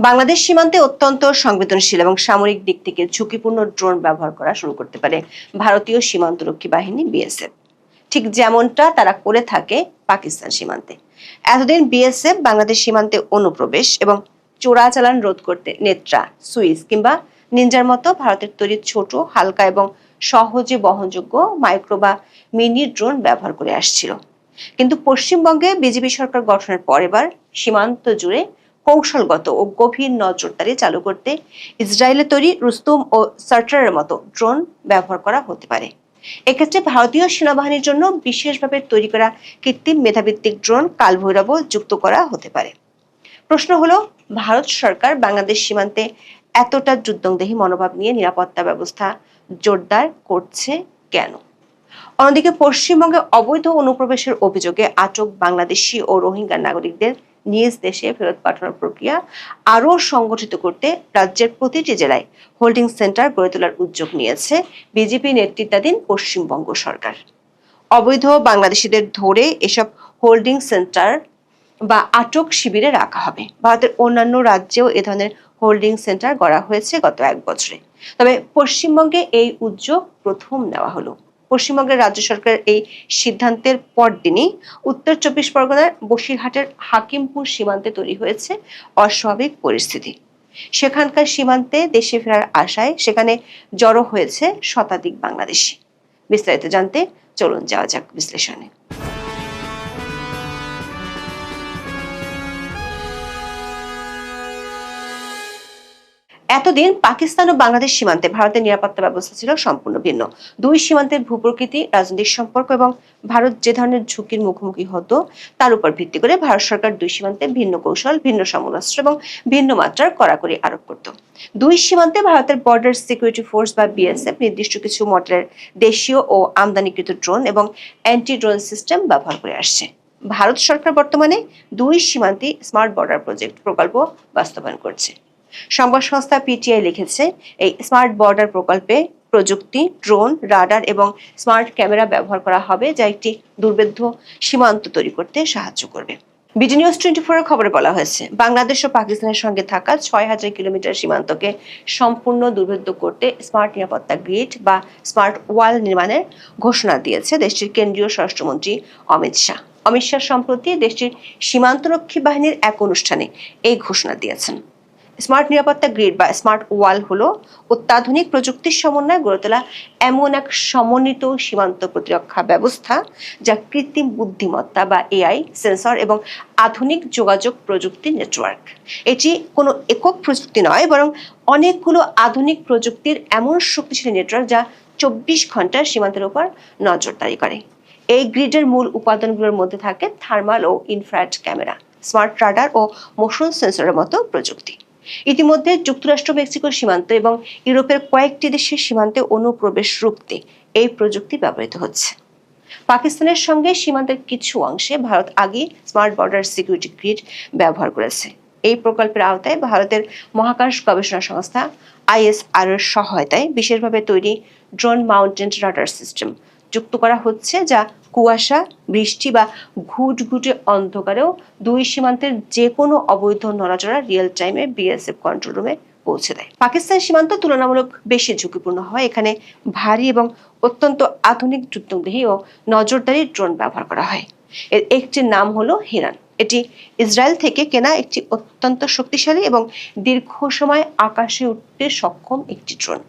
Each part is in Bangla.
বাংলাদেশ সীমান্তে অত্যন্ত সংবেদনশীল এবং সামরিক দিক থেকে ঝুঁকিপূর্ণ ড্রোন ব্যবহার করা শুরু করতে পারে ভারতীয় সীমান্তরক্ষী বাহিনী বিএসএফ, ঠিক যেমনটা তারা করে থাকে পাকিস্তান সীমান্তে। এতদিন বিএসএফ বাংলাদেশ সীমান্তে অনুপ্রবেশ এবং চোরাচালান রোধ করতে নেত্রা, সুইস কিংবা নিনজার মতো ভারতের তৈরি ছোট, হালকা এবং সহজে বহনযোগ্য মাইক্রো বা মিনি ড্রোন ব্যবহার করে আসছিল। কিন্তু পশ্চিমবঙ্গে বিজেপি সরকার গঠনের পর এবার সীমান্ত জুড়ে কৌশলগত ও গভীর নজরদারি চালু করতে ইসরায়েলের তৈরি রুস্তুম ও সার্টারের মতো ড্রোন ব্যবহার করা হতে পারে। এক্ষেত্রে ভারতীয় সেনাবাহিনীর জন্য বিশেষভাবে তৈরি করা কৃত্রিম মেধাভিত্তিক ড্রোন কালভৈরবও যুক্ত করা হতে পারে। প্রশ্ন হলো, ভারত সরকার বাংলাদেশ সীমান্তে এতটা যুদ্ধংদেহী মনোভাব নিয়ে নিরাপত্তা ব্যবস্থা জোরদার করছে কেন? অন্যদিকে পশ্চিমবঙ্গে অবৈধ অনুপ্রবেশের অভিযোগে আটক বাংলাদেশি ও রোহিঙ্গা নাগরিকদের নিজ দেশে ফেরত পাঠানোর প্রক্রিয়া আরও সংগঠিত করতে রাজ্যের প্রতিটি জেলায় হোল্ডিং সেন্টার গড়ে তোলার উদ্যোগ নিয়েছে বিজেপি নেতৃত্বাধীন পশ্চিমবঙ্গ সরকার। অবৈধ বাংলাদেশিদের ধরে এসব হোল্ডিং সেন্টার বা আটক শিবিরে রাখা হবে। ভারতের অন্যান্য রাজ্যেও এ ধরনের হোল্ডিং সেন্টার গড়া হয়েছে গত এক বছরে, তবে পশ্চিমবঙ্গে এই উদ্যোগ প্রথম নেওয়া হলো। পশ্চিমবঙ্গের রাজ্য সরকারের এই সিদ্ধান্তের পরদিনই উত্তর চব্বিশ পরগনার বসিরহাটের হাকিমপুর সীমান্তে তৈরি হয়েছে অস্বাভাবিক পরিস্থিতি। সেখানকার সীমান্তে দেশে ফেরার আশায় সেখানে জড়ো হয়েছে শতাধিক বাংলাদেশি। বিস্তারিত জানতে চলুন যাওয়া যাক বিশ্লেষণে। এতদিন পাকিস্তান ও বাংলাদেশ সীমান্তে ভারতের নিরাপত্তা ব্যবস্থা ছিল সম্পূর্ণ ভিন্ন। দুই সীমান্তের ভূপ্রকৃতি, রাজনৈতিক সম্পর্ক এবং ভারত যে ধরনের ঝুঁকির মুখোমুখি হতো তার উপর ভিত্তি করে ভারত সরকার দুই সীমান্তে ভিন্ন কৌশল, ভিন্ন সমরাস্ত্র এবং ভিন্ন মাত্রার কড়াকড়ি আরোপ করত। দুই সীমান্তে ভারতের বর্ডার সিকিউরিটি ফোর্স বা বিএসএফ নির্দিষ্ট কিছু মডেলের দেশীয় ও আমদানিকৃত ড্রোন এবং অ্যান্টি ড্রোন সিস্টেম ব্যবহার করে আসছে। ভারত সরকার বর্তমানে দুই সীমান্তে স্মার্ট বর্ডার প্রকল্প বাস্তবায়ন করছে। সংবাদ সংস্থা পিটিআই লিখেছে, এই স্মার্ট বর্ডার প্রকল্পে প্রযুক্তি, ড্রোন, রাডার এবং স্মার্ট ক্যামেরা ব্যবহার করা হবে, যা একটি দুর্ভেদ্য সীমান্ত তৈরি করতে সাহায্য করবে। বিডি নিউজ 24 এর খবরে বলা হয়েছে, বাংলাদেশ ও পাকিস্তানের সঙ্গে থাকা 6000 কিলোমিটার সীমান্তকে সম্পূর্ণ দুর্ভেদ্য করতে স্মার্ট নিরাপত্তা গ্রিড বা স্মার্ট ওয়াল নির্মাণের ঘোষণা দিয়েছে দেশটির কেন্দ্রীয় স্বরাষ্ট্রমন্ত্রী অমিত শাহ। অমিত শাহ সম্প্রতি দেশটির সীমান্তরক্ষী বাহিনীর এক অনুষ্ঠানে এই ঘোষণা দিয়েছেন। স্মার্ট নিরাপত্তা গ্রিড বা স্মার্ট ওয়াল হলো অত্যাধুনিক প্রযুক্তির সমন্বয়ে গড়ে তোলা এমন এক সমন্বিত সীমান্ত প্রতিরক্ষা ব্যবস্থা যা কৃত্রিম বুদ্ধিমত্তা বা এআই, সেন্সর এবং আধুনিক যোগাযোগ প্রযুক্তির নেটওয়ার্ক। এটি কোনো একক প্রযুক্তি নয়, বরং অনেকগুলো আধুনিক প্রযুক্তির এমন শক্তিশালী নেটওয়ার্ক যা 24 ঘন্টা সীমান্তের উপর নজরদারি করে। এই গ্রিডের মূল উপাদানগুলোর মধ্যে থাকে থার্মাল ও ইনফ্রারেড ক্যামেরা, স্মার্ট রাডার ও মোশন সেন্সরের মতো প্রযুক্তি। ইতিমধ্যে যুক্তরাষ্ট্র, মেক্সিকোর সীমান্ত এবং ইউরোপের কয়েকটি দেশের সীমান্তে অনুপ্রবেশ রুখতে এই প্রযুক্তি ব্যবহৃত হচ্ছে। পাকিস্তানের সঙ্গে সীমান্তের কিছু অংশে ভারত আগে স্মার্ট বর্ডার সিকিউরিটি গ্রিড ব্যবহার করেছে। এই প্রকল্পের আওতায় ভারতের মহাকাশ গবেষণা সংস্থা আইএসআর এর সহায়তায় বিশেষভাবে তৈরি ড্রোন মাউন্টেড রাডার সিস্টেম যুক্ত করা হচ্ছে, যা কুয়াশা, বৃষ্টি বা ঘুটঘুটে অন্ধকারেও দুই সীমান্তের যে কোনো অবৈধ নড়াচড়া রিয়েল টাইমে বিএসএফ কন্ট্রোল রুমে পৌঁছে দেয়। পাকিস্তান সীমান্ত তুলনামূলক বেশি ঝুঁকিপূর্ণ হয় এখানে ভারী এবং অত্যন্ত আধুনিক যুদ্ধংদেহী ও নজরদারি ড্রোন ব্যবহার করা হয়। এর একটির নাম হলো হিরান। এটি ইসরায়েল থেকে কেনা একটি অত্যন্ত শক্তিশালী এবং দীর্ঘ সময় আকাশে উঠতে সক্ষম একটি ড্রোন।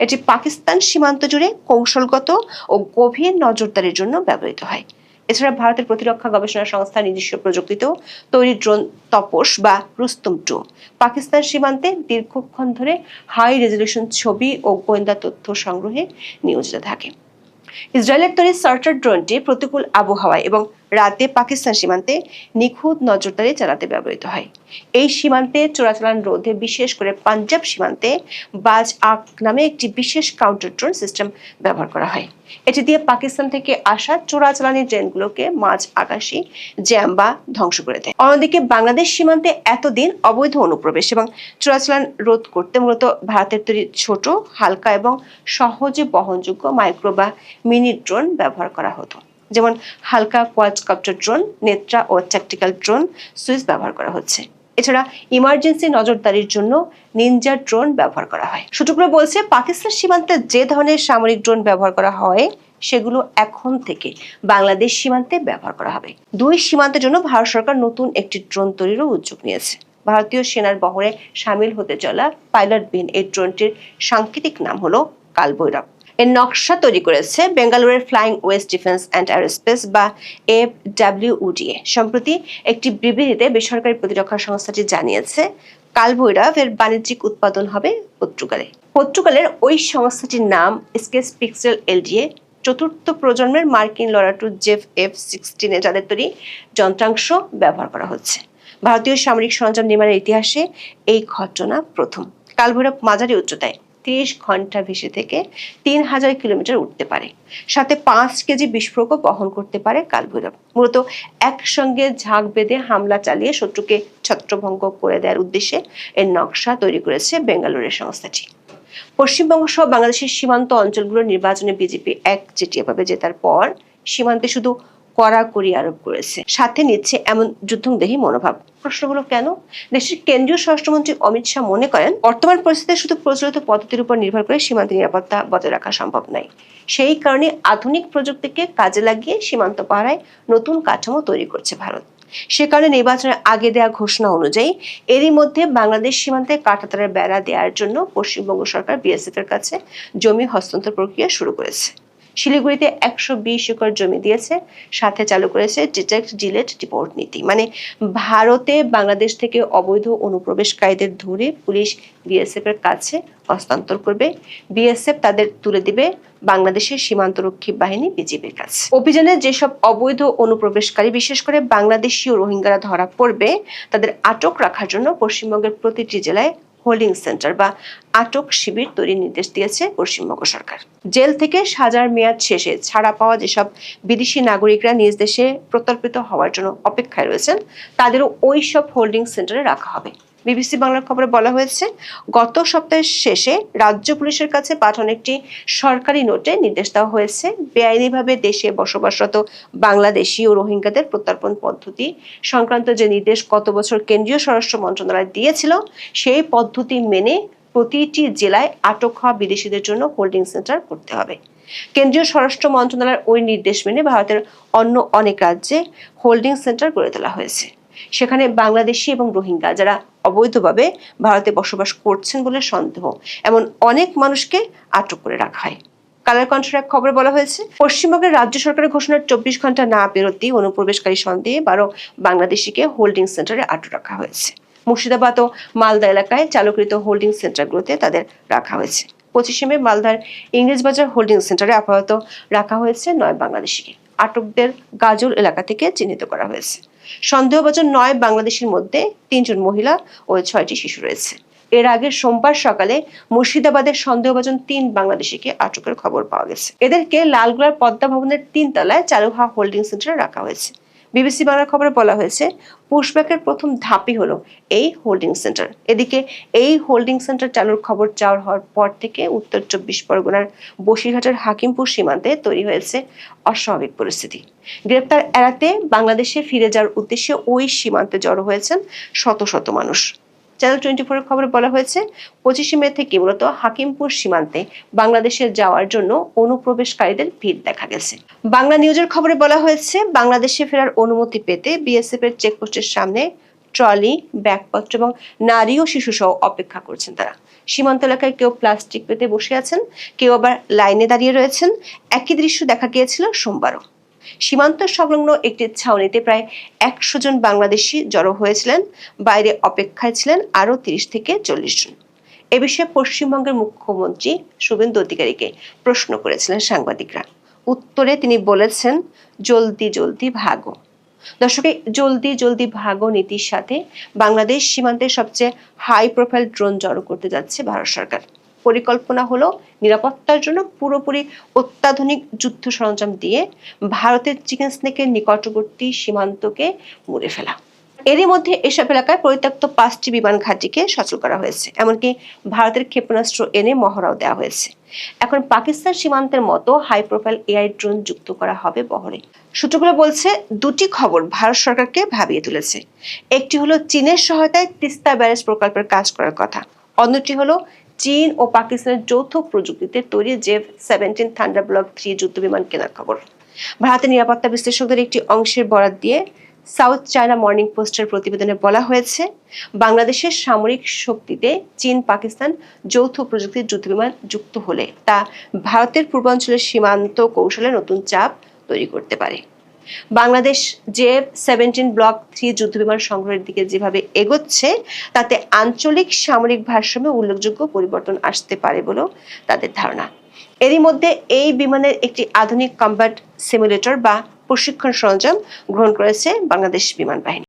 এটি পাকিস্তান সীমান্ত জুড়ে কৌশলগত ও গভীর নজরদারির জন্য ব্যবহৃত হয়। এছাড়া ভারতের প্রতিরক্ষা গবেষণা সংস্থার নিজস্ব প্রযুক্তিতেও তৈরি ড্রোন তপস বা রুস্তম 2 পাকিস্তান সীমান্তে দীর্ঘক্ষণ ধরে হাই রেজলিউশন ছবি ও গোয়েন্দা তথ্য সংগ্রহে নিয়োজিত থাকে। ইসরায়েলের তৈরি সার্টার ড্রোনটি প্রতিকূল আবহাওয়ায় এবং রাতে পাকিস্তান সীমান্তে নিখুঁত নজরদারি চালাতে ব্যবহৃত হয়। এই সীমান্তে চোরাচালান রোধে বিশেষ করে পাঞ্জাব সীমান্তে বাজ আক নামে একটি বিশেষ কাউন্টার ড্রোন সিস্টেম ব্যবহার করা হয়। এটি দিয়ে পাকিস্তান থেকে আসা চোরাচালানি ট্রেনগুলোকে মাঝ আকাশে জ্যাম বা ধ্বংস করে দেয়। অন্যদিকে বাংলাদেশ সীমান্তে এতদিন অবৈধ অনুপ্রবেশ এবং চোরাচালান রোধ করতে মূলত ভারতের তৈরি ছোট, হালকা এবং সহজে বহনযোগ্য মাইক্রো বা মিনি ড্রোন ব্যবহার করা হতো। যেমন হালকা কোয়াডকপ্টার ড্রোন, নেত্রা ও ট্যাকটিক্যাল ড্রোন, সুইস ব্যবহার করা হচ্ছে। এছাড়া ইমার্জেন্সি নজরদারির জন্য নিনজা ড্রোন ব্যবহার করা হয়। সূত্রগুলো বলছে, পাকিস্তান সীমান্তে যে ধরনের সামরিক ড্রোন ব্যবহার করা হয় সেগুলো এখন থেকে বাংলাদেশ সীমান্তে ব্যবহার করা হবে। দুই সীমান্তের জন্য ভারত সরকার নতুন একটি ড্রোন তৈরিরও উদ্যোগ নিয়েছে। ভারতীয় সেনার বহরে সামিল হতে চলা পাইলট বিহীন এই ড্রোনটির সাংকেতিক নাম হলো কালভৈরব। এর নকশা তৈরি করেছে বেঙ্গালুরুর flying West defence and aerospace বা FWODA। সম্প্রতি একটি বিবৃতিতে বেসরকারি প্রতিরক্ষা সংস্থাটি জানিয়েছে, কালভৈরব এর বাণিজ্যিক উৎপাদন হবে পর্তুগালের ওই সংস্থাটির নাম স্কেচ পিক্সেল LDA। চতুর্থ প্রজন্মের মার্কিন লড়াকু জেফ F-16 যাদের তৈরি যন্ত্রাংশ ব্যবহার করা হচ্ছে। ভারতীয় সামরিক সরঞ্জাম নির্মাণের ইতিহাসে এই ঘটনা প্রথম। কালভৈরব মাঝারি উচ্চতায় 30 ঘন্টা ভেসে থেকে 3000 কিলোমিটার উঠতে পারে। সাথে 5 কেজি বিস্ফোরকও বহন করতে পারে কালভৈরব। মূলত একসঙ্গে ঝাঁক বেঁধে হামলা চালিয়ে শত্রুকে ছত্রভঙ্গ করে দেওয়ার উদ্দেশ্যে এর নকশা তৈরি করেছে বেঙ্গালুরুর সংস্থাটি। পশ্চিমবঙ্গ সহ বাংলাদেশের সীমান্ত অঞ্চলগুলোর নির্বাচনে বিজেপি একচেটিয়াভাবে জেতার পর সীমান্তে শুধু কড়াকড়ি আরোপ করেছে, সাথে নিচ্ছে এমন যুদ্ধংদেহী মনোভাব। প্রশ্নগুলো কেন? দেশের কেন্দ্রীয় স্বরাষ্ট্রমন্ত্রী অমিত শাহ মনে করেন, বর্তমান পরিস্থিতিতে শুধু প্রচলিত পদ্ধতির উপর নির্ভর করে সীমান্ত নিরাপত্তা বজায় রাখা সম্ভব নয়। সেই কারণে আধুনিক প্রযুক্তিকে কাজে লাগিয়ে সীমান্ত পাহারায় নতুন কাঠামো তৈরি করছে ভারত। সে কারণে নির্বাচনের আগে দেওয়া ঘোষণা অনুযায়ী এরই মধ্যে বাংলাদেশ সীমান্তে কাঁটাতারের বেড়া দেওয়ার জন্য পশ্চিমবঙ্গ সরকার BSF এর কাছে জমি হস্তান্তর প্রক্রিয়া শুরু করেছে। শিলিগুড়িতে 120 একর জমি দিয়েছে, সাথে চালু করেছে ডিটেক্ট ডিলেট ডিপোর্ট নীতি। মানে ভারতে বাংলাদেশ থেকে অবৈধ অনুপ্রবেশকারীদের ধরে পুলিশ BSF এর কাছে হস্তান্তর করবে, BSF তাদের তুলে দিবে বাংলাদেশের সীমান্তরক্ষী বাহিনী BGBর কাছে। অভিযানে যেসব অবৈধ অনুপ্রবেশকারী বিশেষ করে বাংলাদেশি ও রোহিঙ্গারা ধরা পড়বে তাদের আটক রাখার জন্য পশ্চিমবঙ্গের প্রতিটি জেলায় হোল্ডিং সেন্টার বা আটক শিবির তৈরির নির্দেশ দিয়েছে পশ্চিমবঙ্গ সরকার। জেল থেকে সাজার মেয়াদ শেষে ছাড়া পাওয়া যেসব বিদেশি নাগরিকরা নিজ দেশে প্রত্যর্পিত হওয়ার জন্য অপেক্ষায় রয়েছেন তাদেরও ওই সব হোল্ডিং সেন্টারে রাখা হবে। BBC বাংলার খবরে বলা হয়েছে, গত সপ্তাহের শেষে রাজ্য পুলিশের কাছে পাঠানো একটি সরকারি নোটে নির্দেশ দেওয়া হয়েছে, বেআইনিভাবে দেশে বসবাসরত বাংলাদেশি ও রোহিঙ্গাদের প্রত্যর্পণ পদ্ধতি সংক্রান্ত যে নির্দেশ গত বছর কেন্দ্রীয় স্বরাষ্ট্র মন্ত্রণালয় দিয়েছিল সেই পদ্ধতি মেনে প্রতিটি জেলায় আটক হওয়া বিদেশিদের জন্য হোল্ডিং সেন্টার করতে হবে। কেন্দ্রীয় স্বরাষ্ট্র মন্ত্রণালয়ের ওই নির্দেশ মেনে ভারতের অন্য অনেক রাজ্যে হোল্ডিং সেন্টার গড়ে তোলা হয়েছে। সেখানে বাংলাদেশি এবং রোহিঙ্গা যারা অবৈধভাবে ভারতে বসবাস করছেন বলে সন্দেহ এমন অনেক মানুষকে আটক করে রাখা হয়। কালের কণ্ঠের এক খবরে বলা হয়েছে, পশ্চিমবঙ্গের রাজ্য সরকারের ঘোষণার 24 ঘন্টা না পেরোতেই অনুপ্রবেশকারী সন্দেহে 12 বাংলাদেশিকে হোল্ডিং সেন্টারে আটক রাখা হয়েছে। মুর্শিদাবাদ ও মালদা এলাকায় চালুকৃত হোল্ডিং সেন্টারগুলোতে তাদের রাখা হয়েছে। 25 মে মালদার ইংরেজবাজার হোল্ডিং সেন্টারে আপাতত রাখা হয়েছে 9 বাংলাদেশিকে। আটকদের গাজল এলাকা থেকে চিহ্নিত করা হয়েছে। সন্দেহভাজন 9 বাংলাদেশের মধ্যে 3 জন মহিলা ও 6টি শিশু রয়েছে। এর আগে সোমবার সকালে মুর্শিদাবাদের সন্দেহভাজন 3 বাংলাদেশিকে আটকের খবর পাওয়া গেছে। এদেরকে লালগোলার পদ্মা ভবনের 3 তলায় চালু হওয়া হোল্ডিং সেন্টারে রাখা হয়েছে। BBC বাংলার খবরে বলা হয়েছে, পুশব্যাকের প্রথম ধাপই হলো এই হোল্ডিং সেন্টার। এদিকে এই হোল্ডিং সেন্টার চালুর খবর চাওয়া হওয়ার পর থেকে উত্তর 24 পরগনার বসিরহাটের হাকিমপুর সীমান্তে তৈরি হয়েছে অস্বাভাবিক পরিস্থিতি। গ্রেপ্তার এড়াতে বাংলাদেশে ফিরে যাওয়ার উদ্দেশ্যে ওই সীমান্তে জড়ো হয়েছেন শত শত মানুষ। চ্যানেল 24 এর খবরে বলা হয়েছে, 25 মে থেকে মূলত হাকিমপুর সীমান্তে বাংলাদেশে যাওয়ার জন্য অনুপ্রবেশকারীদের ভিড় দেখা গেছে। বাংলা নিউজের খবরে বলা হয়েছে, বাংলাদেশে ফেরার অনুমতি পেতে BSF এর চেকপোস্টের সামনে ট্রলি, ব্যাগপত্র এবং নারী ও শিশু সহ অপেক্ষা করছেন তারা। সীমান্ত এলাকায় কেউ প্লাস্টিক পেতে বসে আছেন, কেউ আবার লাইনে দাঁড়িয়ে রয়েছেন। একই দৃশ্য দেখা গিয়েছিল সোমবারও। সীমান্ত সংলগ্ন একটি ছাউনিতে প্রায় 100 জন বাংলাদেশি জড়ো হয়েছিলেন। বাইরে অপেক্ষায় ছিলেন আরো 30 থেকে 40 জন। এ বিষয়ে পশ্চিমবঙ্গের মুখ্যমন্ত্রী শুভেন্দু অধিকারীকে প্রশ্ন করেছিলেন সাংবাদিকরা। উত্তরে তিনি বলেছেন, জলদি জলদি ভাগো। দর্শকে জলদি জলদি ভাগো নীতির সাথে বাংলাদেশ সীমান্তে সবচেয়ে হাই প্রোফাইল ড্রোন জড়ো করতে যাচ্ছে ভারত সরকার। পরিকল্পনা হলো নিরাপত্তার জন্য পুরোপুরি অত্যাধুনিক যুদ্ধ সরঞ্জাম দিয়ে ভারতের চিকেন স্নেকের নিকটবর্তী সীমান্তকে মুড়ে ফেলা। এরই মধ্যে এসব এলাকায় পরিত্যক্ত 5টি বিমান ঘাঁটিকে সচল করা হয়েছে। এমনকি ভারতের ক্ষেপণাস্ত্র এনে মহড়াও দেওয়া হয়েছে। এখন পাকিস্তান সীমান্তের মতো হাই প্রোফাইল এআই ড্রোন যুক্ত করা হবে বহরে। সূত্রগুলো বলছে, দুটি খবর ভারত সরকারকে ভাবিয়ে তুলেছে। একটি হলো চীনের সহায়তায় তিস্তা ব্যারেজ প্রকল্পের কাজ করার কথা, অন্যটি হলো চীন ও পাকিস্তানের যৌথ প্রযুক্তিতে তৈরি J-17 থান্ডার ব্লক 3 যুদ্ধবিমান কেনার খবর। ভারতের নিরাপত্তা বিশ্লেষকদের একটি অংশের বরাত দিয়ে সাউথ চায়না মর্নিং পোস্টের প্রতিবেদনে বলা হয়েছে, বাংলাদেশের সামরিক শক্তিতে চীন পাকিস্তান যৌথ প্রযুক্তির যুদ্ধবিমান যুক্ত হলে তা ভারতের পূর্বাঞ্চলের সীমান্ত কৌশলে নতুন চাপ তৈরি করতে পারে। বাংলাদেশ J-17 ব্লক 3 যুদ্ধবিমান সংগ্রহের দিকে যেভাবে এগোচ্ছে, তাতে আঞ্চলিক সামরিক ভারসাম্যে উল্লেখযোগ্য পরিবর্তন আসতে পারে বলেও তাদের ধারণা। এরই মধ্যে এই বিমানের একটি আধুনিক কম্ব্যাট সিমুলেটর বা প্রশিক্ষণ সরঞ্জাম গ্রহণ করেছে বাংলাদেশ বিমান বাহিনী।